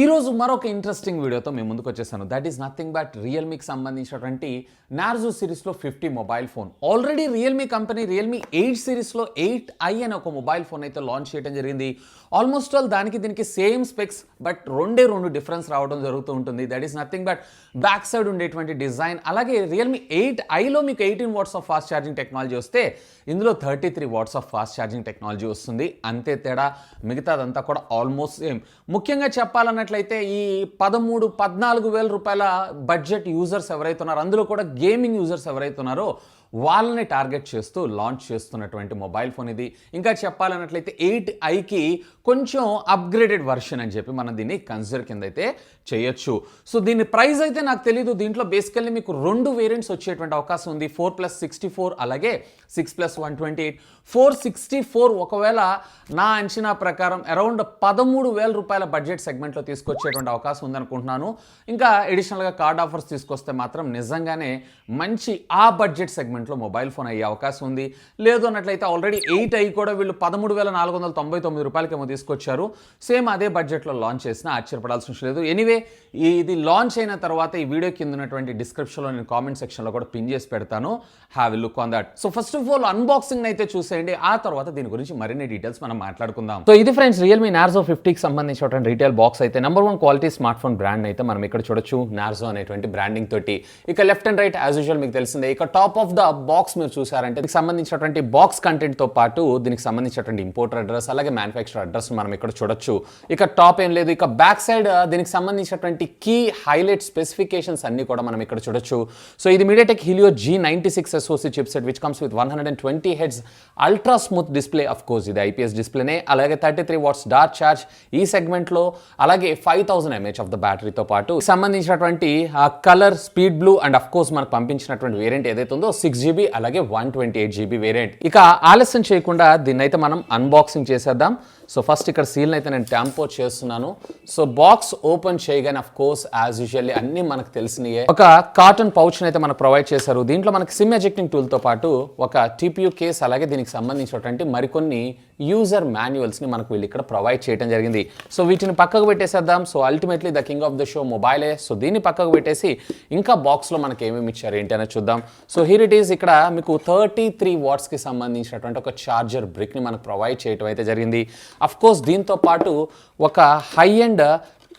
ఈ రోజు మరొక ఇంట్రెస్టింగ్ వీడియోతో మేము ముందుకు వచ్చేసాను. దట్ ఈస్ నథింగ్ బట్ రియల్మీకి సంబంధించినటువంటి నార్జో సిరీస్లో 50 mobile phone. Already Realme company Realme 8 సిరీస్లో 8i అనే ఒక మొబైల్ ఫోన్ అయితే లాంచ్ చేయడం జరిగింది. ఆల్మోస్ట్ ఆల్ దానికి దీనికి సేమ్ స్పెక్స్, బట్ రెండు డిఫరెన్స్ రావడం జరుగుతూ ఉంటుంది. That is nothing but back side ఉండేటువంటి డిజైన్. అలాగే రియల్మీ 8iలో మీకు 18 watts of fast charging technology వస్తే ఇందులో 33 watts of fast charging technology వస్తుంది. అంతే తేడా, మిగతాదంతా కూడా ఆల్మోస్ట్ సేమ్. ముఖ్యంగా చెప్పాలన్నట్లయితే ఈ 13-14 వేల రూపాయల బడ్జెట్ యూజర్స్ ఎవరైతే ఉన్నారో, అందులో కూడా గేమింగ్ యూజర్స్ ఎవరైతే ఉన్నారో వాళ్ళని టార్గెట్ చేస్తూ లాంచ్ చేస్తున్నటువంటి మొబైల్ ఫోన్ ఇది. ఇంకా చెప్పాలన్నట్లయితే 8iకి కొంచెం అప్గ్రేడెడ్ వర్షన్ అని చెప్పి మనం దీన్ని కన్సిడర్ కింద అయితే చేయొచ్చు. సో దీని ప్రైస్ అయితే నాకు తెలీదు. దీంట్లో బేసికల్లీ మీకు 2 వేరియంట్స్ వచ్చేటువంటి అవకాశం ఉంది, 4+64 అలాగే 6+128. 464 ఒకవేళ నా అంచనా ప్రకారం అరౌండ్ 13,000 రూపాయల బడ్జెట్ సెగ్మెంట్లో తీసుకొచ్చేటువంటి అవకాశం ఉందనుకుంటున్నాను. ఇంకా అడిషనల్గా కార్డ్ ఆఫర్స్ తీసుకొస్తే మాత్రం నిజంగానే మంచి ఆ బడ్జెట్ సెగ్మెంట్లో మొబైల్ ఫోన్ అయ్యే అవకాశం ఉంది. లేదు అన్నట్లయితే ఆల్రెడీ 8i కూడా వీళ్ళు 13,499 రూపాయలకేమో తీసుకొచ్చారు. సేమ్ అదే బడ్జెట్లో లాంచ్ చేసినా ఆశ్చర్యపడాల్సిన విషయం లేదు. ఎనీవే, ఇది లాంచ్ అయిన తర్వాత ఈ వీడియో కింద ఉన్నటువంటి డిస్క్రిప్షన్లో నేను కామెంట్ సెక్షన్లో కూడా పిన్ చేసి పెడతాను. Have a look on that. So first of all unboxing అయితే చూసేయండి, ఆ తర్వాత దీని గురించి మరిన్ని డీటెయిల్స్ మనం మాట్లాడుకుందాం. సో ఇది ఫ్రెండ్స్ రియల్మీ నార్జో 50కి సంబంధించినటువంటి రీటైల్ బాక్స్ అయితే number 1 quality smart phone brand అయితే మనం ఇక్కడ చూడొచ్చు, నార్జో అనేటువంటి బ్రాండింగ్ తోటి. ఇక left and right as usual మీకు తెలిసిందే. ఇక టాప్ ఆఫ్ ద బాక్స్ మీరు చూసారంటే దీనికి సంబంధించినటువంటి బాక్స్ కంటెంట్ తో పాటు దీనికి సంబంధించినటువంటి ఇంపోర్టర్ అడ్రస్ అలాగే మ్యానుఫ్యాక్చర్ అడ్రస్ మనం ఇక్కడ చూడొచ్చు. ఇక టాప్ ఏం లేదు, ఇక బ్యాక్ సైడ్ దీనికి సంబంధించినటువంటి కీ హైలైట్ స్పెసిఫికేషన్స్ అన్ని కూడా మనం ఇక్కడ చూడొచ్చు. సో ఇది MediaTek Helio G96 SoC chipset which comes with 120 hertz ultra smooth display. Of course ఇది IPS డిస్ప్లేనే. అలాగే 33 వాట్స్ డార్క్ ఛార్జ్ ఈ సెగ్మెంట్ లో, అలాగే 5000 mAh ఆఫ్ ద బ్యాటరీతో పాటు సంబంధించినటువంటి colour speed blue and of course మనకు పంపించినటువంటి వేరియంట్ ఏదైతే ఉందో 6GB అలాగే 128GB వేరియంట్. ఇక ఆలస్యం చేయకుండా దీన్ని అయితే మనం అన్బాక్సింగ్ చేసేద్దాం. సో ఫస్ట్ ఇక్కడ సీల్ అయితే నేను ట్యాంపో చేస్తున్నాను. సో బాక్స్ ఓపెన్ చేయగానే అఫ్ కోర్స్ యాజ్ యూజువల్లీ అన్ని మనకు తెలిసినయే ఒక కాటన్ పౌచ్ అయితే మనకు ప్రొవైడ్ చేశారు. దీంట్లో మనకి సిమ్ ఎజెక్టింగ్ టూల్ తో పాటు ఒక TPU కేస్ అలాగే దీనికి సంబంధించినటువంటి మరికొన్ని యూజర్ మాన్యువల్స్ ని మనకు వీళ్ళు ఇక్కడ ప్రొవైడ్ చేయడం జరిగింది. సో వీటిని పక్కకు పెట్టేసేద్దాం. So ultimately the king of the show మొబైలే. సో దీన్ని పక్కకు పెట్టేసి ఇంకా బాక్స్ లో మనకి ఏమేమి ఇచ్చారు ఏంటి అనేది చూద్దాం. So here it is. ఇక్కడ మీకు 33 వాట్స్ కి సంబంధించినటువంటి ఒక చార్జర్ బ్రిక్ ని మనకు ప్రొవైడ్ చేయడం అయితే జరిగింది. అఫ్ కోర్స్ దీంతో పాటు ఒక హై అండ్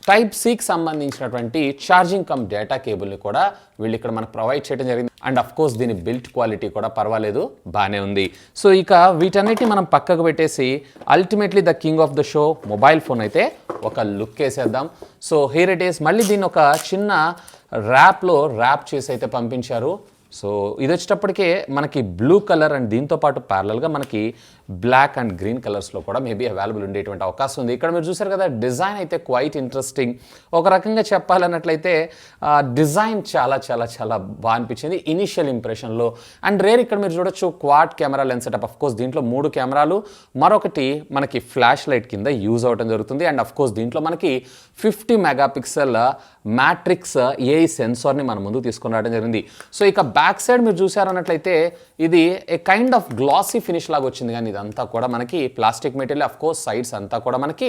Type-Cకి సంబంధించినటువంటి ఛార్జింగ్ కమ్ డేటా కేబుల్ని కూడా వీళ్ళు ఇక్కడ మనకు ప్రొవైడ్ చేయడం జరిగింది. అండ్ అఫ్ కోర్స్ దీని బిల్ట్ క్వాలిటీ కూడా పర్వాలేదు, బాగానే ఉంది. సో ఇక వీటన్నిటిని మనం పక్కకు పెట్టేసి ultimately the king of the show mobile phone అయితే ఒక లుక్ వేసేద్దాం. So here it is. మళ్ళీ దీన్ని ఒక చిన్న ర్యాప్లో ర్యాప్ చేసి అయితే పంపించారు. సో ఇది వచ్చేటప్పటికే మనకి బ్లూ కలర్ అండ్ దీంతో పాటు ప్యారలల్గా మనకి బ్లాక్ అండ్ గ్రీన్ కలర్స్లో కూడా మేబీ అవైలబుల్ ఉండేటువంటి అవకాశం ఉంది. ఇక్కడ మీరు చూసారు కదా, డిజైన్ అయితే క్వైట్ ఇంట్రెస్టింగ్. ఒక రకంగా చెప్పాలన్నట్లయితే డిజైన్ చాలా చాలా చాలా బాగా అనిపించింది ఇనిషియల్ ఇంప్రెషన్లో. అండ్ రేర్ ఇక్కడ మీరు చూడొచ్చు quad camera lens setup. Of course దీంట్లో 3 కెమెరాలు, మరొకటి మనకి ఫ్లాష్ లైట్ కింద యూజ్ అవడం జరుగుతుంది. అండ్ అఫ్ కోర్స్ దీంట్లో మనకి 50 మెగాపిక్సెల్ మ్యాట్రిక్స్ AI సెన్సార్ని మన ముందుకు తీసుకొని రావడం జరిగింది. సో ఇక బ్యాక్ సైడ్ మీరు చూసారన్నట్లయితే ఇది ఏ కైండ్ ఆఫ్ గ్లాసీ ఫినిష్ లాగా వచ్చింది, కానీ ఇదంతా కూడా మనకి plastic material. Of course sides అంతా కూడా మనకి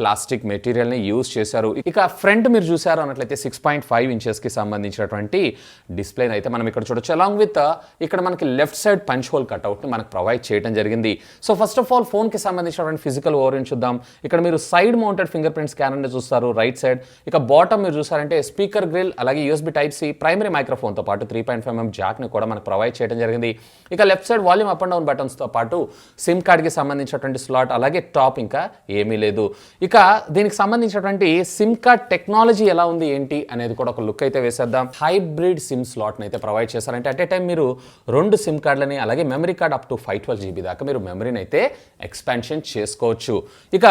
ప్లాస్టిక్ మెటీరియల్ని యూజ్ చేశారు. ఇక ఫ్రంట్ మీరు చూసారు అన్నట్లయితే 6.5 ఇంచెస్కి సంబంధించినటువంటి డిస్ప్లేని అయితే మనం ఇక్కడ చూడొచ్చు. అలాంగ్ విత్ ఇక్కడ మనకి లెఫ్ట్ సైడ్ పంచ్ హోల్ కట్అవుట్ని మనకు ప్రొవైడ్ చేయడం జరిగింది. సో ఫస్ట్ ఆఫ్ ఆల్ ఫోన్కి సంబంధించినటువంటి ఫిజికల్ ఓవరెంట్ చూద్దాం. ఇక్కడ మీరు సైడ్ మౌంటెడ్ ఫింగర్ ప్రింట్ స్కానర్ని చూస్తారు రైట్ సైడ్. ఇక బాటమ్ మీరు చూసారంటే స్పీకర్ గ్రిల్ అలాగే USB Type-C ప్రైమరీ మైక్రోఫోన్తో పాటు 3.5mm జాక్ని కూడా మనకు ప్రొవైడ్ చేయడం జరిగింది. ఇక left side volume up and down బటన్స్తో పాటు సిమ్ కార్డ్కి సంబంధించినటువంటి స్లాట్, అలాగే టాప్ ఇంకా ఏమీ లేదు. ఇక దీనికి సంబంధించినటువంటి సిమ్ కార్డ్ టెక్నాలజీ ఎలా ఉంది ఏంటి అనేది కూడా ఒక లుక్ అయితే వేసేద్దాం. హైబ్రిడ్ సిమ్ స్లాట్ని అయితే ప్రొవైడ్ చేశారంటే అట్ ఏ టైం మీరు 2 సిమ్ కార్డులని అలాగే memory card up to 512GB దాకా మీరు మెమరీని అయితే ఎక్స్పాన్షన్ చేసుకోవచ్చు. ఇక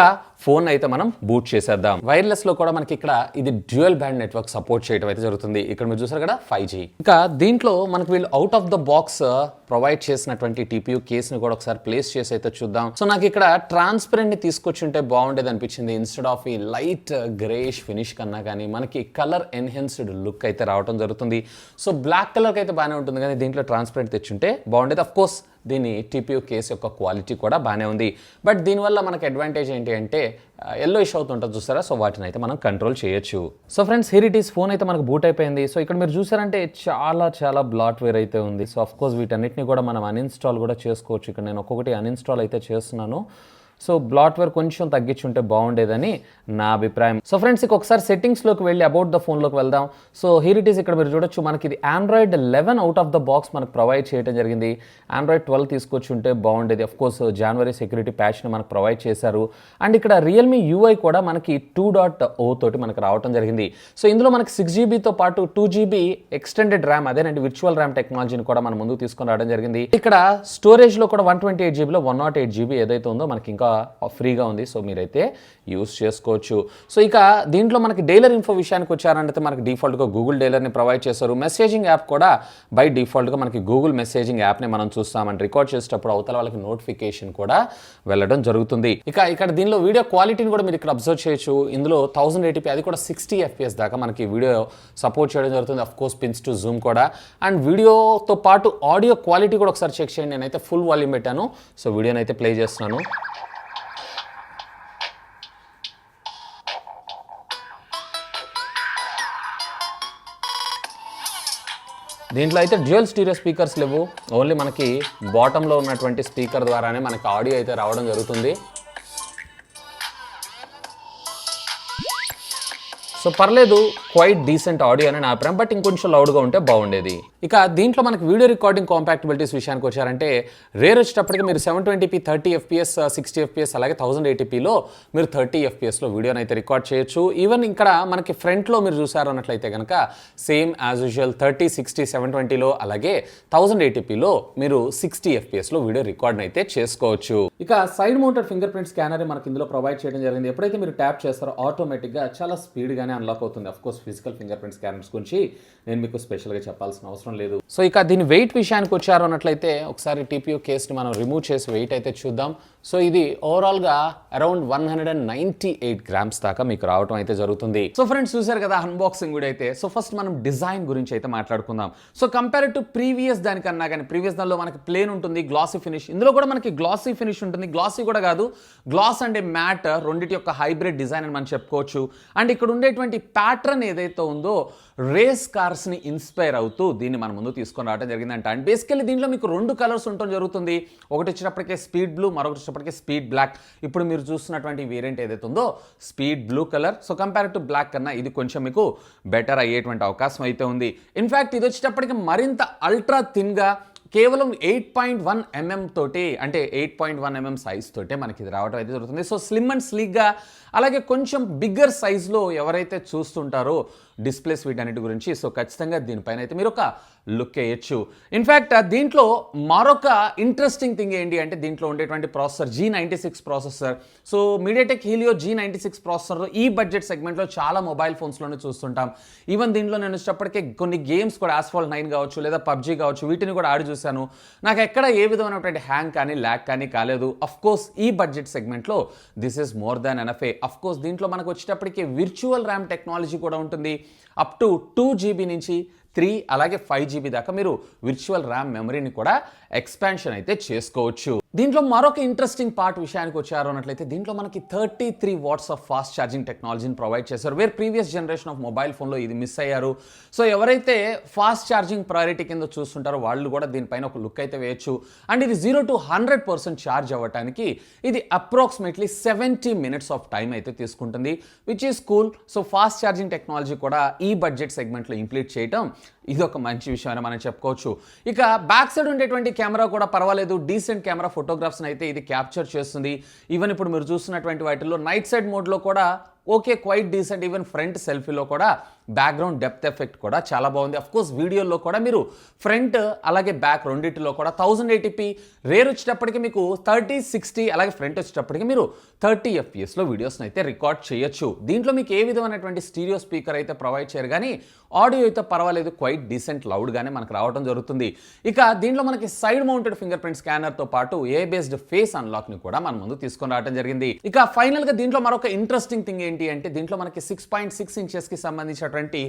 ఫోన్ అయితే మనం బూట్ చేసేద్దాం. వైర్లెస్ లో కూడా మనకి ఇక్కడ ఇది డ్యూయల్ బ్యాండ్ నెట్వర్క్ సపోర్ట్ చేయడం అయితే జరుగుతుంది. ఇక్కడ మీరు చూసారు కదా 5G. ఇక దీంట్లో మనకు వీళ్ళు out of the box provide చేసినటువంటి TPU కేస్ ని కూడా ఒకసారి ప్లేస్ చేసి అయితే చూద్దాం. సో నాకు ఇక్కడ ట్రాన్స్పరెంట్ ని తీసుకొచ్చి ఉంటే బాగుండేది అనిపించింది. వచ్చింది. ఇన్స్టెడ్ ఆఫ్ ఈ లైట్ గ్రేష్ ఫినిష్ కన్నా కానీ మనకి కలర్ ఎన్హాన్స్డ్ లుక్ అయితే రావడం జరుగుతుంది. సో బ్లాక్ కలర్కి అయితే బాగానే ఉంటుంది, కానీ దీంట్లో ట్రాన్స్పరెంట్ తెచ్చుంటే బాగుండేది. అఫ్ కోర్స్ దీని టీపీయూ కేస్ యొక్క క్వాలిటీ కూడా బాగానే ఉంది. బట్ దీనివల్ల మనకు అడ్వాంటేజ్ ఏంటి అంటే ఎల్లో ఇష్ అవుతుంటుంది చూస్తారా, సో వాటిని అయితే మనం కంట్రోల్ చేయొచ్చు. So friends, here it is. Phone అయితే మనకు బూట్ అయిపోయింది. సో ఇక్కడ మీరు చూసారంటే చాలా బ్లాట్వేర్ అయితే ఉంది. సో అఫ్ కోర్స్ వీటన్నిటిని కూడా మనం అన్ఇన్స్టాల్ కూడా చేసుకోవచ్చు. ఇక్కడ నేను ఒక్కొక్కటి అన్ఇన్స్టాల్ అయితే చేస్తున్నాను. సో బ్లాట్వేర్ కొంచెం తగ్గించుంటే బాగుండేదని నా అభిప్రాయం. సో ఫ్రెండ్స్, ఇక ఒకసారి సెట్టింగ్స్లోకి వెళ్ళి అబౌట్ ద ఫోన్లోకి వెళ్దాం. So here it is. ఇక్కడ మీరు చూడొచ్చు, మనకి ఇది Android 11 out of the box మనకు ప్రొవైడ్ చేయడం జరిగింది. ఆండ్రాయిడ్ 12 తీసుకొచ్చి ఉంటే బాగుండేది. అఫ్ కోర్స్ జనవరి సెక్యూరిటీ ప్యాచ్ని మనకు ప్రొవైడ్ చేశారు. అండ్ ఇక్కడ రియల్మీ యూఐ కూడా మనకి 2.0 తోటి మనకు రావడం జరిగింది. సో ఇందులో మనకి 6GB పాటు 2GB ఎక్స్టెండెడ్ ర్యామ్, అదేనండి విర్చువల్ ర్యామ్ టెక్నాలజీని కూడా మనం ముందుకు తీసుకొని రావడం జరిగింది. ఇక్కడ స్టోరేజ్లో కూడా 128GBలో 108GB ఏదైతే ఉందో మనకి ఇంకా ఫ్రీగా ఉంది. సో మీరైతే యూస్ చేసుకోవచ్చు. సో ఇక దీంట్లో మనకి డైలర్ ఇన్ఫో విషయానికి వచ్చారంటే మనకి డిఫాల్ట్గా గూగుల్ డైలర్ని ప్రొవైడ్ చేశారు. మెసేజింగ్ యాప్ కూడా బై డిఫాల్ట్గా మనకి గూగుల్ మెసేజింగ్ యాప్ని మనం చూస్తామండి. రికార్డ్ చేసేటప్పుడు అవతల వాళ్ళకి నోటిఫికేషన్ కూడా వెళ్ళడం జరుగుతుంది. ఇక ఇక్కడ దీనిలో వీడియో క్వాలిటీని కూడా మీరు ఇక్కడ అబ్జర్వ్ చేయొచ్చు. ఇందులో 1080p, అది కూడా 60 FPS దాకా మనకి వీడియో సపోర్ట్ చేయడం జరుగుతుంది. Of course pins to Zoom కూడా. అండ్ వీడియోతో పాటు ఆడియో క్వాలిటీ కూడా ఒకసారి చెక్ చేయండి. నేనైతే ఫుల్ వాల్యూమ్ పెట్టాను. సో వీడియోని అయితే ప్లే చేస్తున్నాను. దీంట్లో అయితే డ్యూయల్ స్టీరియో స్పీకర్స్ లేవు. ఓన్లీ మనకి బాటంలో ఉన్నటువంటి స్పీకర్ ద్వారానే మనకి ఆడియో అయితే రావడం జరుగుతుంది. సో పర్లేదు, క్వైట్ డీసెంట్ ఆడియో అని నా అభిప్రాయం. బట్ ఇంకొంచెం లౌడ్గా ఉంటే బాగుండేది. ఇక దీంట్లో మనకి వీడియో రికార్డింగ్ కాంపాక్టబిలిటీస్ విషయానికి వచ్చారంటే రేర్ వచ్చేటప్పటికి మీరు 720p 30 FPS 60 FPS అలాగే 1080pలో మీరు 30 FPSలో వీడియోని అయితే రికార్డ్ చేయొచ్చు. ఈవెన్ ఇక్కడ మనకి ఫ్రంట్లో మీరు చూసారు అన్నట్లయితే కనుక సేమ్ యాజ్ యూజువల్ 30, 60, 720లో అలాగే 1080pలో మీరు 60 FPSలో వీడియో రికార్డ్ అయితే చేసుకోవచ్చు. ఇక side mounted finger print scanner మనకి ఇందులో ప్రొవైడ్ చేయడం జరిగింది. ఎప్పుడైతే మీరు ట్యాప్ చేస్తారో ఆటోమేటిక్గా చాలా స్పీడ్గానే అన్లాక్ అవుతుంది. Of course physical finger print scanners గురించి నేను మీకు స్పెషల్గా చెప్పాల్సిన అవసరం లేదు. సో ఇక దీని వెయిట్ విషయానికి వచ్చారు అన్నట్లయితే ఒకసారి టీపీయూ కేస్ని మనం రిమూవ్ చేసి వెయిట్ అయితే చూద్దాం. సో ఇది ఓవరాల్గా అరౌండ్ 198 grams దాకా మీకు రావడం అయితే జరుగుతుంది. సో ఫ్రెండ్స్, చూసారు కదా అన్బాక్సింగ్ వీడియో అయితే. సో ఫస్ట్ మనం డిజైన్ గురించి అయితే మాట్లాడుకుందాం. సో కంపేర్ టు ప్రీవియస్ దానికన్నా కానీ ప్రీవియస్ దానిలో మనకి ప్లేన్ ఉంటుంది, గ్లాసీ ఫినిష్. ఇందులో కూడా మనకి గ్లాసీ ఫినిష్ ఉంటుంది. గ్లాసీ కూడా కాదు, గ్లాస్ అండ్ మ్యాట్ రెండింటి యొక్క హైబ్రిడ్ డిజైన్ అని మనం చెప్పుకోవచ్చు. అండ్ ఇక్కడ ఉండేటువంటి ప్యాటర్న్ ఏదైతే ఉందో రేస్ కార్స్ని ఇన్స్పైర్ అవుతూ దీన్ని మన ముందు తీసుకొని రావడం జరిగిందంట. అండ్ బేసికల్లీ దీంట్లో మీకు 2 కలర్స్ ఉండటం జరుగుతుంది. ఒకటి వచ్చేటప్పటికే స్పీడ్ బ్లూ, మరొకటి వచ్చేటప్పటికే స్పీడ్ బ్లాక్. ఇప్పుడు మీరు చూస్తున్నటువంటి వేరియంట్ ఏదైతే ఉందో speed blue colour. So compare to black కన్నా ఇది కొంచెం మీకు బెటర్ అయ్యేటువంటి అవకాశం అయితే ఉంది. ఇన్ఫ్యాక్ట్ ఇది వచ్చేటప్పటికి మరింత అల్ట్రా థిన్గా కేవలం 8.1 mm తోటి, అంటే 8.1 mm సైజ్ తోటే మనకి ఇది రావడం అయితే జరుగుతుంది. సో స్లిమ్ అండ్ స్లీక్గా, అలాగే కొంచెం బిగ్గర్ సైజ్లో ఎవరైతే చూస్తుంటారో డిస్ప్లేస్ వీటన్నిటి గురించి, సో ఖచ్చితంగా దీనిపైన అయితే మీరు ఒక లుక్ వేయచ్చు. ఇన్ఫ్యాక్ట్ దీంట్లో మరొక ఇంట్రెస్టింగ్ థింగ్ ఏంటి అంటే దీంట్లో ఉండేటువంటి processor G96 processor. So MediaTek Helio G96 processor ఈ బడ్జెట్ సెగ్మెంట్లో చాలా మొబైల్ ఫోన్స్లోనే చూస్తుంటాం. ఈవెన్ దీంట్లో నేను వచ్చేటప్పటికే కొన్ని గేమ్స్ కూడా Asphalt 9 కావచ్చు లేదా PUBG కావచ్చు, వీటిని కూడా ఆడి చూశాను. నాకు ఎక్కడ ఏ విధమైనటువంటి హ్యాంగ్ కానీ ల్యాగ్ కానీ కాలేదు. అఫ్ కోర్స్ ఈ బడ్జెట్ సెగ్మెంట్లో this is more than enough. Of course దీంట్లో మనకు వచ్చేటప్పటికి విర్చువల్ ర్యామ్ టెక్నాలజీ కూడా ఉంటుంది. అప్ టు 2GB నుంచి 3 అలాగే 5GB దాకా మీరు విర్చువల్ ర్యామ్ మెమరీని కూడా ఎక్స్పాన్షన్ అయితే చేసుకోవచ్చు. దీంట్లో మరొక ఇంట్రెస్టింగ్ పార్ట్ విషయానికి వచ్చారు అన్నట్లయితే దీంట్లో మనకి 33 watts ఆఫ్ ఫాస్ట్ ఛార్జింగ్ టెక్నాలజీని ప్రొవైడ్ చేశారు. Where previous generation of mobile ఫోన్లో ఇది మిస్ అయ్యారు. సో ఎవరైతే ఫాస్ట్ ఛార్జింగ్ ప్రయారిటీ కింద చూస్తుంటారో వాళ్ళు కూడా దీనిపైన ఒక లుక్ అయితే వేయచ్చు. అండ్ ఇది 0 to 100% ఛార్జ్ అవ్వడానికి ఇది అప్రాక్సిమేట్లీ 70 minutes ఆఫ్ టైం అయితే తీసుకుంటుంది, which is cool. So fast charging technology కూడా ఈ బడ్జెట్ సెగ్మెంట్లో ఇంప్లీట్ చేయడం ఇది ఒక మంచి విషయం అని మనం చెప్పుకోవచ్చు. ఇక బ్యాక్ సైడ్ ఉండేటువంటి కెమెరా కూడా పర్వాలేదు, డీసెంట్ కెమెరా ఫోటోగ్రాఫ్స్ని అయితే ఇది క్యాప్చర్ చేస్తుంది. ఈవెన్ ఇప్పుడు మీరు చూస్తున్నటువంటి వాటిల్లో నైట్ సైడ్ మోడ్లో కూడా okay, quite decent. Even front సెల్ఫీలో కూడా బ్యాక్గ్రౌండ్ డెప్త్ ఎఫెక్ట్ కూడా చాలా బాగుంది. అఫ్ కోర్స్ వీడియోలో కూడా మీరు ఫ్రంట్ అలాగే బ్యాక్ రెండింటిలో కూడా 1080p, రేర్ వచ్చేటప్పటికి మీకు 30-60, అలాగే ఫ్రంట్ వచ్చేటప్పటికి మీరు 30 FPS వీడియోస్ని అయితే రికార్డ్ చేయొచ్చు. దీంట్లో మీకు ఏ విధమైనటువంటి స్టీరియో స్పీకర్ అయితే ప్రొవైడ్ చేయరు, కానీ ఆడియో అయితే పర్వాలేదు, క్వైట్ డీసెంట్ లౌడ్గానే మనకు రావడం జరుగుతుంది. ఇక దీంట్లో మనకి సైడ్ మౌంటెడ్ ఫింగర్ ప్రింట్ స్కానర్తో పాటు ఏ బేస్డ్ ఫేస్ అన్లాక్ని కూడా మన ముందు తీసుకొని రావడం జరిగింది. ఇక ఫైనల్గా దీంట్లో మరొక ఇంట్రెస్టింగ్ థింగ్ ఏంటి అంటే దీంట్లో మనకి 6.6 ఇంచెస్కి సంబంధించినటువంటి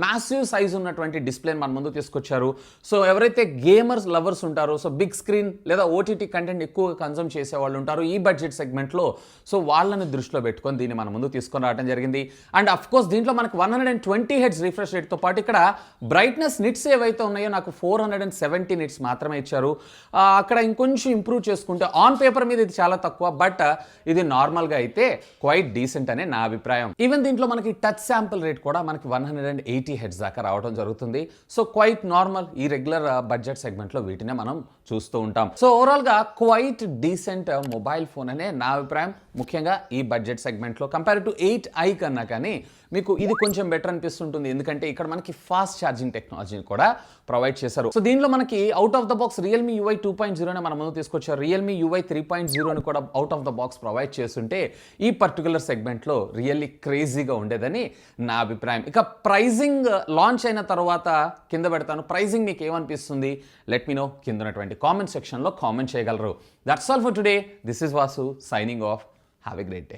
మ్యాసివ్ సైజ్ ఉన్నటువంటి డిస్ప్లేని మన ముందు తీసుకొచ్చారు. సో ఎవరైతే గేమర్స్ లవర్స్ ఉంటారో, సో బిగ్ స్క్రీన్ లేదా ఓటీటీ కంటెంట్ ఎక్కువగా కన్సూమ్ చేసే వాళ్ళు ఉంటారు ఈ బడ్జెట్ సెగ్మెంట్లో, సో వాళ్ళని దృష్టిలో పెట్టుకొని దీన్ని మన ముందు తీసుకొని రావడం జరిగింది. అండ్ అఫ్ కోర్స్ దీంట్లో మనకి 120 Hz రిఫ్రెష్ రేట్తో పాటు ఇక్కడ బ్రైట్నెస్ నిట్స్ ఏవైతే ఉన్నాయో నాకు 470 నిట్స్ మాత్రమే ఇచ్చారు. అక్కడ ఇంకొంచెం ఇంప్రూవ్ చేసుకుంటే ఆన్ పేపర్ మీద ఇది చాలా తక్కువ, బట్ ఇది నార్మల్గా అయితే క్వైట్ డీసెంట్ అనే నా అభిప్రాయం. ఈవెన్ దీంట్లో మనకి టచ్ శాంపుల్ రేట్ కూడా మనకి 180 Hz దాకా రావడం జరుగుతుంది. సో క్వైట్ నార్మల్, ఈ రెగ్యులర్ బడ్జెట్ సెగ్మెంట్లో వీటినే మనం చూస్తూ ఉంటాం. సో ఓవరాల్గా క్వైట్ డీసెంట్ మొబైల్ ఫోన్ అనే నా అభిప్రాయం. ముఖ్యంగా ఈ బడ్జెట్ సెగ్మెంట్లో కంపేర్ టు 8i కన్నా కానీ మీకు ఇది కొంచెం బెటర్ అనిపిస్తుంటుంది, ఎందుకంటే ఇక్కడ మనకి ఫాస్ట్ ఛార్జింగ్ టెక్నాలజీని కూడా ప్రొవైడ్ చేశారు. సో దీనిలో మనకి out of the box Realme UI 2.0 మన ముందు తీసుకొచ్చారు. Realme UI 3.0 కూడా out of the box provide చేస్తుంటే ఈ పర్టికులర్ సెగ్మెంట్లో రియల్లీ క్రేజీగా ఉండేదని నా అభిప్రాయం. ఇక ప్రైజింగ్ లాంచ్ అయిన తర్వాత కింద పెడతాను, ప్రైజింగ్ మీకు ఏమనిపిస్తుంది లెట్ మీ నో కింద ఉన్నటువంటి కామెంట్ సెక్షన్లో కామెంట్ చేయగలరు. That's all for today. This is Vasu signing off. Have a great day.